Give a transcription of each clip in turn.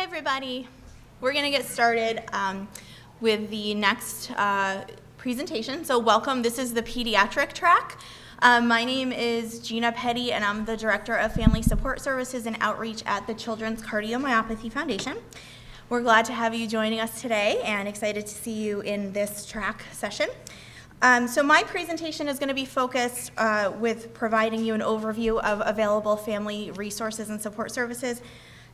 everybody. We're going to get started with the next presentation. So welcome. This is the pediatric track. My name is Gina, Peattie, and I'm the Director of Family Support Services and Outreach at the Children's Cardiomyopathy Foundation. We're glad to have you joining us today and excited to see you in this track session. So my presentation is going to be focused with providing you an overview of available family resources and support services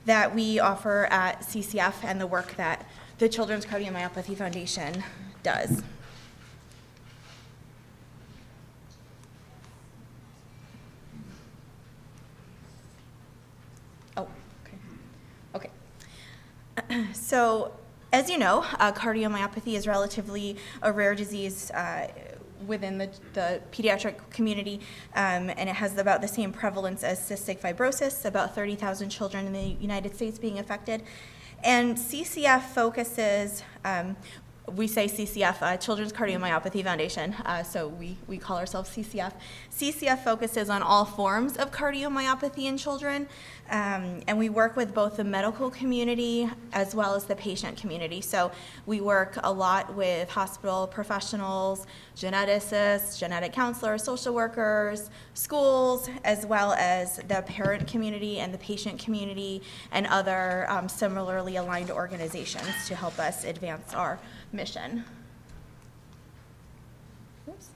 that we offer at CCF and the work that the Children's Cardiomyopathy Foundation does. Oh, okay. So, as you know, cardiomyopathy is relatively a rare disease within the pediatric community, and it has about the same prevalence as cystic fibrosis, about 30,000 children in the United States being affected. And CCF focuses, we say CCF, Children's Cardiomyopathy Foundation, so we call ourselves CCF. CCF focuses on all forms of cardiomyopathy in children, and we work with both the medical community as well as the patient community. So we work a lot with hospital professionals, geneticists, genetic counselors, social workers, schools, as well as the parent community and the patient community and other similarly aligned organizations to help us advance our mission. Oops.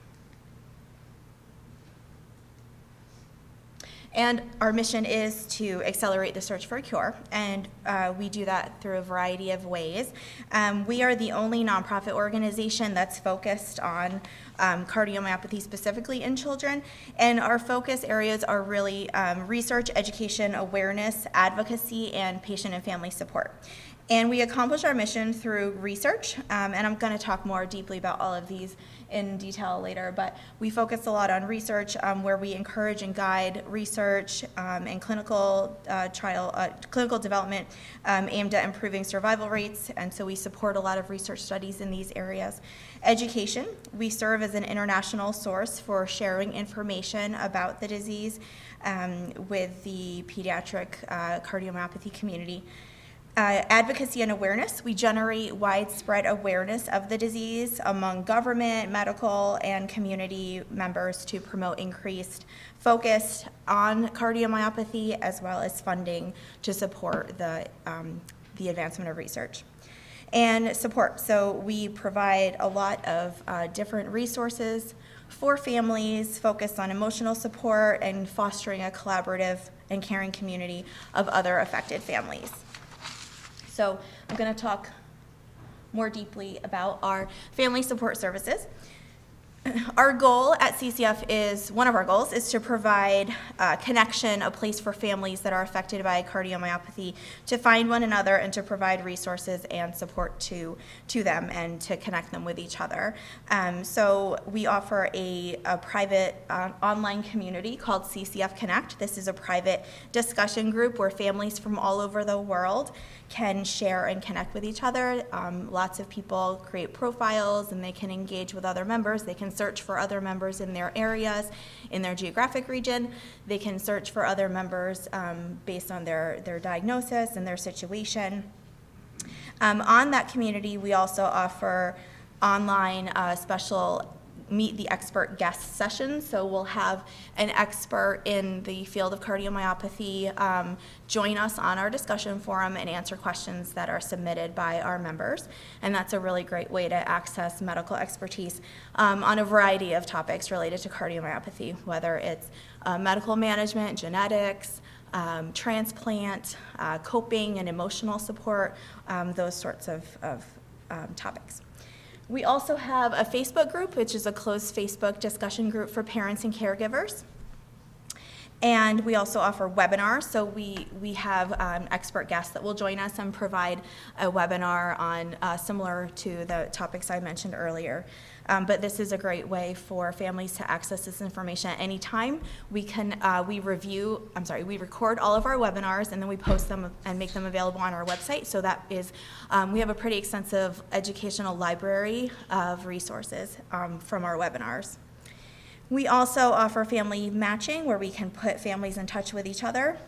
And our mission is to accelerate the search for a cure, and we do that through a variety of ways. We are the only nonprofit organization that's focused on cardiomyopathy specifically in children, and our focus areas are really research, education, awareness, advocacy, and patient and family support. And we accomplish our mission through research, and I'm going to talk more deeply about all of these in detail later, but we focus a lot on research where we encourage and guide research and clinical development aimed at improving survival rates, and so we support a lot of research studies in these areas. Education, we serve as an international source for sharing information about the disease with the pediatric cardiomyopathy community. Advocacy and awareness, we generate widespread awareness of the disease among government, medical, and community members to promote increased focus on cardiomyopathy as well as funding to support the advancement of research. And support, so we provide a lot of different resources for families focused on emotional support and fostering a collaborative and caring community of other affected families. So I'm going to talk more deeply about our family support services. Our goal at CCF is, one of our goals is to provide connection, a place for families that are affected by cardiomyopathy to find one another and to provide resources and support to them and to connect them with each other. So we offer a private online community called CCF Connect. This is a private discussion group where families from all over the world can share and connect with each other. Lots of people create profiles and they can engage with other members. They can search for other members in their areas, in their geographic region. They can search for other members based on their diagnosis and their situation. On that community, we also offer online special Meet the Expert guest sessions. So we'll have an expert in the field of cardiomyopathy join us on our discussion forum and answer questions that are submitted by our members. And that's a really great way to access medical expertise on a variety of topics related to cardiomyopathy, whether it's medical management, genetics, transplant, coping and emotional support, those sorts of topics. We also have a Facebook group, which is a closed Facebook discussion group for parents and caregivers. And we also offer webinars, so we have expert guests that will join us and provide a webinar on similar to the topics I mentioned earlier. But this is a great way for families to access this information at any time. We record all of our webinars and then we post them and make them available on our website. So that is, we have a pretty extensive educational library of resources from our webinars. We also offer family matching where we can put families in touch with each other.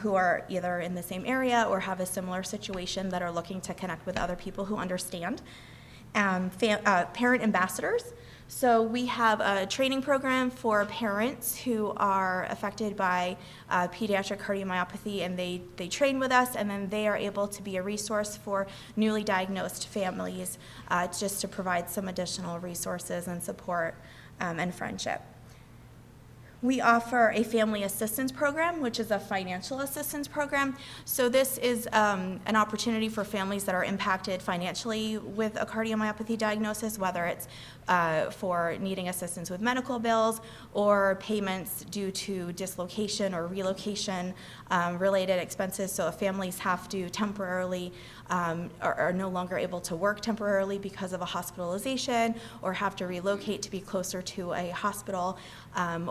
who are either in the same area or have a similar situation that are looking to connect with other people who understand. Parent ambassadors. So we have a training program for parents who are affected by pediatric cardiomyopathy, and they train with us, and then they are able to be a resource for newly diagnosed families, just to provide some additional resources and support and friendship. We offer a family assistance program, which is a financial assistance program. So this is an opportunity for families that are impacted financially with a cardiomyopathy diagnosis, whether it's for needing assistance with medical bills or payments due to dislocation or relocation related expenses. So if families have to temporarily are no longer able to work temporarily because of a hospitalization, or have to relocate to be closer to a hospital,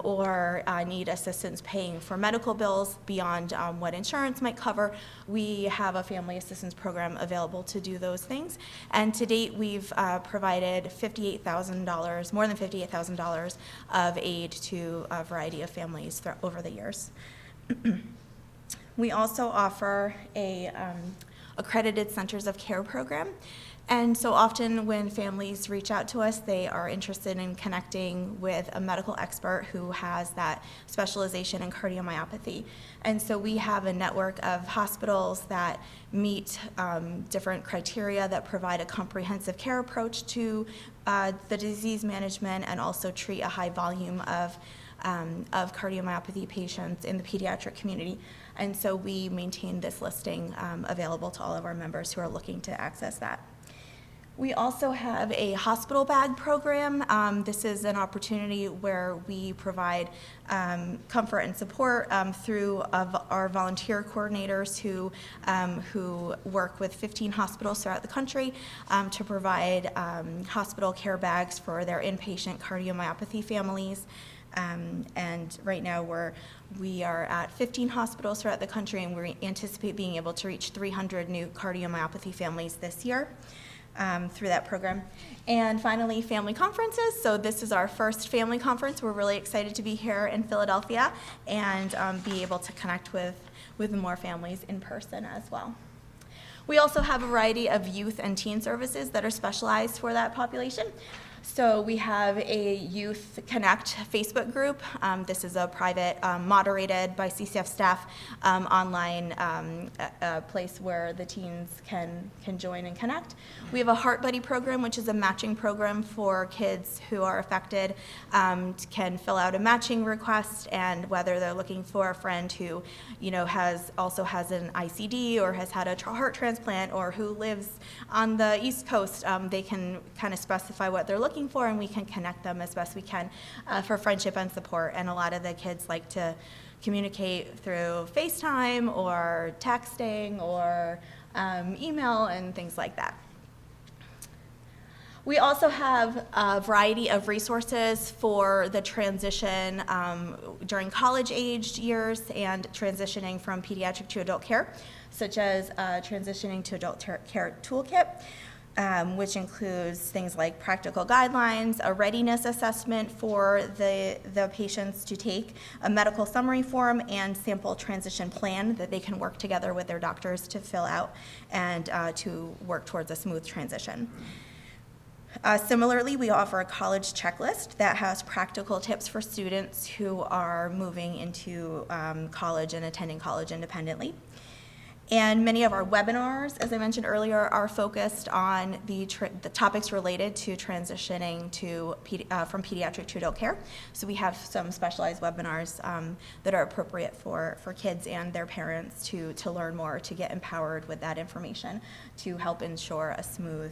or need assistance paying for medical bills beyond what insurance might cover, we have a family assistance program available to do those things. And to date, we've provided $58,000, more than $58,000 of aid to a variety of families over the years. We also offer a accredited Centers of Care program. And so often when families reach out to us, they are interested in connecting with a medical expert who has that specialization in cardiomyopathy. And so we have a network of hospitals that meet different criteria that provide a comprehensive care approach to the disease management, and also treat a high volume of cardiomyopathy patients in the pediatric community. And so we maintain this listing available to all of our members who are looking to access that. We also have a hospital bag program. This is an opportunity where we provide comfort and support through our volunteer coordinators who work with 15 hospitals throughout the country to provide hospital care bags for their inpatient cardiomyopathy families. And right now we are at 15 hospitals throughout the country, and we anticipate being able to reach 300 new cardiomyopathy families this year through that program. And finally, family conferences. So this is our first family conference. We're really excited to be here in Philadelphia and be able to connect with more families in person as well. We also have a variety of youth and teen services that are specialized for that population. So we have a Youth Connect Facebook group. This is a private, moderated by CCF staff, online place where the teens can join and connect. We have a Heart Buddy program, which is a matching program for kids who are affected, can fill out a matching request, and whether they're looking for a friend who, also has an ICD or has had a heart transplant, or who lives on the East Coast, they can kind of specify what they're looking for, and we can connect them as best we can for friendship and support. And a lot of the kids like to communicate through FaceTime or texting or email and things like that. We also have a variety of resources for the transition during college-aged years and transitioning from pediatric to adult care, such as transitioning to adult care toolkit, which includes things like practical guidelines, a readiness assessment for the patients to take, a medical summary form, and sample transition plan that they can work together with their doctors to fill out and to work towards a smooth transition. Similarly, we offer a college checklist that has practical tips for students who are moving into college and attending college independently. And many of our webinars, as I mentioned earlier, are focused on the topics related to transitioning from pediatric to adult care. So we have some specialized webinars that are appropriate for kids and their parents to learn more, to get empowered with that information, to help ensure a smooth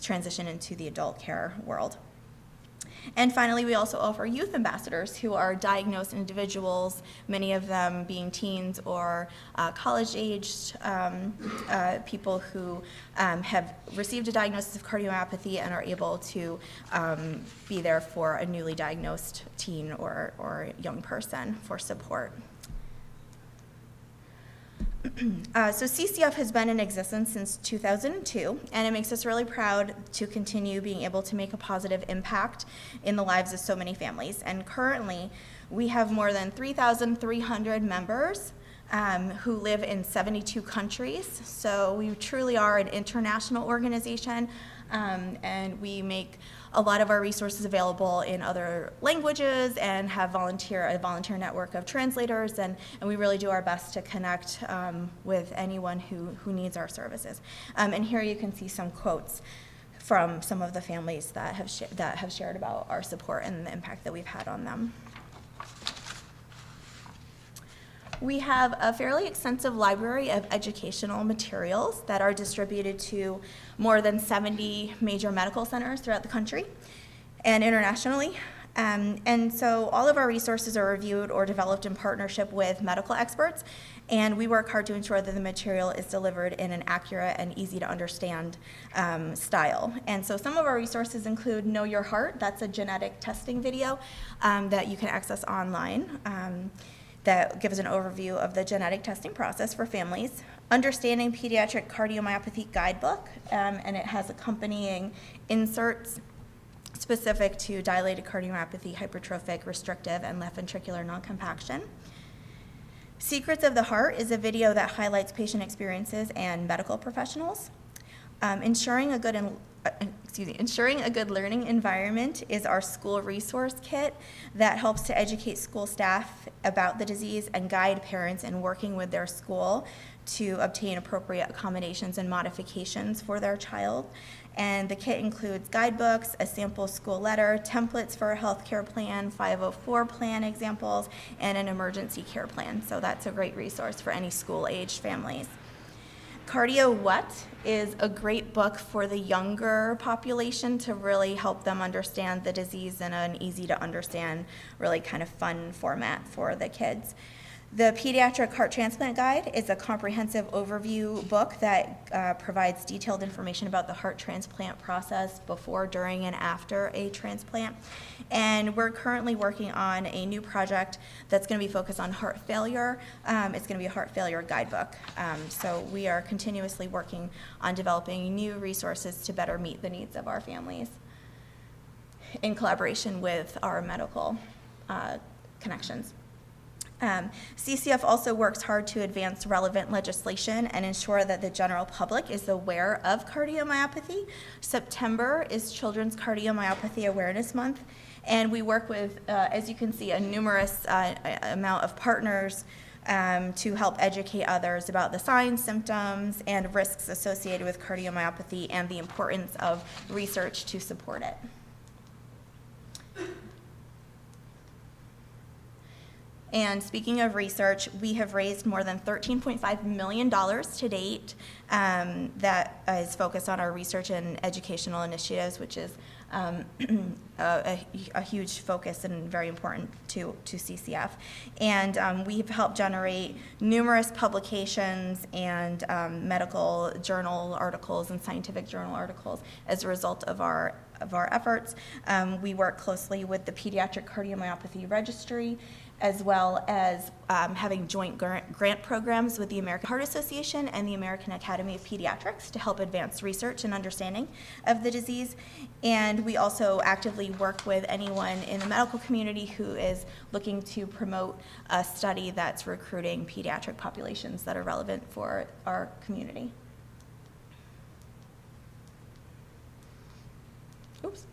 transition into the adult care world. And finally, we also offer youth ambassadors who are diagnosed individuals, many of them being teens or college-aged people who have received a diagnosis of cardiomyopathy and are able to be there for a newly diagnosed teen or young person for support. So CCF has been in existence since 2002, and it makes us really proud to continue being able to make a positive impact in the lives of so many families. And currently, we have more than 3,300 members who live in 72 countries. So we truly are an international organization, and we make a lot of our resources available in other languages and have a volunteer network of translators, and we really do our best to connect with anyone who needs our services. And here you can see some quotes from some of the families that have shared about our support and the impact that we've had on them. We have a fairly extensive library of educational materials that are distributed to more than 70 major medical centers throughout the country and internationally. And so all of our resources are reviewed or developed in partnership with medical experts, and we work hard to ensure that the material is delivered in an accurate and easy to understand style. And so some of our resources include Know Your Heart. That's a genetic testing video that you can access online. That gives an overview of the genetic testing process for families. Understanding Pediatric Cardiomyopathy Guidebook, and it has accompanying inserts specific to dilated cardiomyopathy, hypertrophic, restrictive, and left ventricular non-compaction. Secrets of the Heart is a video that highlights patient experiences and medical professionals. Ensuring a good learning environment is our school resource kit that helps to educate school staff about the disease and guide parents in working with their school to obtain appropriate accommodations and modifications for their child. And the kit includes guidebooks, a sample school letter, templates for a healthcare plan, 504 plan examples, and an emergency care plan. So that's a great resource for any school-aged families. Cardio What is a great book for the younger population to really help them understand the disease in an easy to understand, really kind of fun format for the kids. The Pediatric Heart Transplant Guide is a comprehensive overview book that provides detailed information about the heart transplant process before, during, and after a transplant. And we're currently working on a new project that's going to be focused on heart failure. It's going to be a heart failure guidebook. So we are continuously working on developing new resources to better meet the needs of our families in collaboration with our medical connections. CCF also works hard to advance relevant legislation and ensure that the general public is aware of cardiomyopathy. September is Children's Cardiomyopathy Awareness Month, and we work with, as you can see, a numerous amount of partners to help educate others about the signs, symptoms, and risks associated with cardiomyopathy and the importance of research to support it. And speaking of research, we have raised more than $13.5 million to date that is focused on our research and educational initiatives, which is a huge focus and very important to CCF. And we've helped generate numerous publications and medical journal articles and scientific journal articles as a result of our efforts. We work closely with the Pediatric Cardiomyopathy Registry, as well as having joint grant programs with the American Heart Association and the American Academy of Pediatrics to help advance research and understanding of the disease. And we also actively work with anyone in the medical community who is looking to promote a study that's recruiting pediatric populations that are relevant for our community. Oops.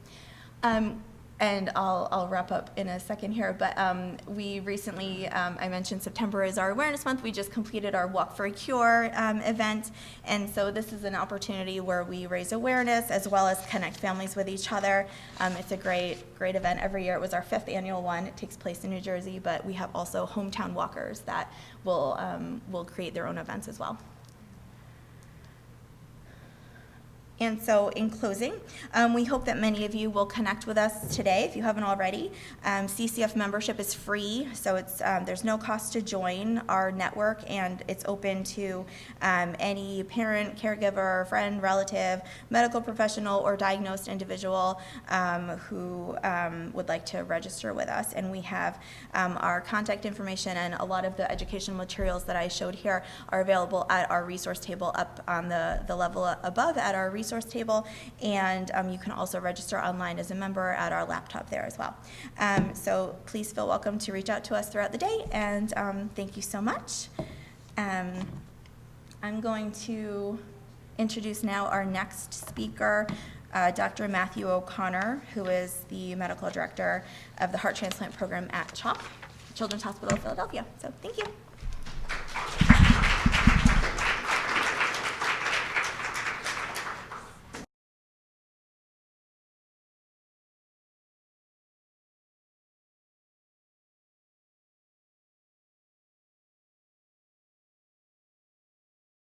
And I'll wrap up in a second here, but we recently, I mentioned September is our awareness month. We just completed our Walk for a Cure event, and so this is an opportunity where we raise awareness as well as connect families with each other. It's a great event every year. It was our 5th annual one. It takes place in New Jersey, but we have also hometown walkers that will create their own events as well. And so in closing, we hope that many of you will connect with us today if you haven't already. CCF membership is free, so there's no cost to join our network, and it's open to any parent, caregiver, friend, relative, medical professional, or diagnosed individual who would like to register with us. And we have our contact information, and a lot of the educational materials that I showed here are available at our resource table up on the level above at our resource table, and you can also register online as a member at our laptop there as well. So please feel welcome to reach out to us throughout the day, and thank you so much. I'm going to introduce now our next speaker, Dr. Matthew O'Connor, who is the medical director of the heart transplant program at CHOP, Children's Hospital of Philadelphia. So thank you.